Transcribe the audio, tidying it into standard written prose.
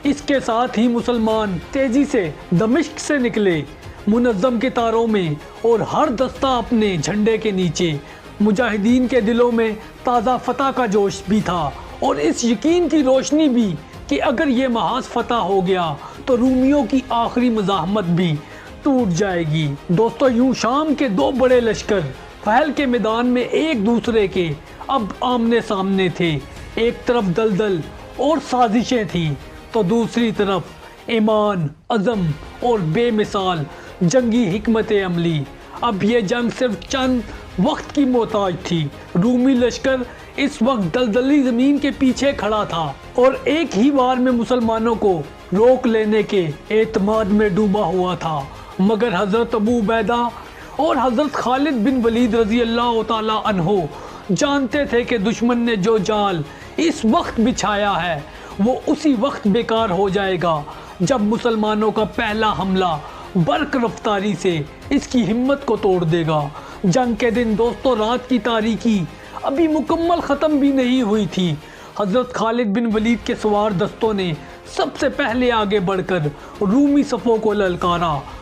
इसके साथ ही मुसलमान तेजी से दमिश्क से निकले, मुनज़्ज़म के तारों में, और हर दस्ता अपने झंडे के नीचे। मुजाहिदीन के दिलों में ताज़ा फतह का जोश भी था और इस यकीन की रोशनी भी कि अगर ये महाज फतह हो गया तो रूमियों की आखिरी मज़ाहमत भी टूट जाएगी। दोस्तों, यूं शाम के दो बड़े लश्कर फहल के मैदान में एक दूसरे के अब आमने सामने थे। एक तरफ दलदल और साजिशें थी तो दूसरी तरफ ईमान, अज़म और बेमिसाल जंगी हिकमत अमली। अब ये जंग सिर्फ चंद वक्त की मोहताज थी। रूमी लश्कर इस वक्त दलदली ज़मीन के पीछे खड़ा था और एक ही बार में मुसलमानों को रोक लेने के एतमाद में डूबा हुआ था। मगर हज़रत अबू उबैदा और हज़रत खालिद बिन वलीद रज़ी अल्लाह ताला अन्हो जानते थे कि दुश्मन ने जो जाल इस वक्त बिछाया है वो उसी वक्त बेकार हो जाएगा जब मुसलमानों का पहला हमला बर्क रफ्तारी से इसकी हिम्मत को तोड़ देगा। जंग के दिन दोस्तों, रात की तारीकी अभी मुकम्मल ख़त्म भी नहीं हुई थी। हज़रत खालिद बिन वलीद के सवार दस्तों ने सबसे पहले आगे बढ़कर रूमी सफ़ों को ललकारा।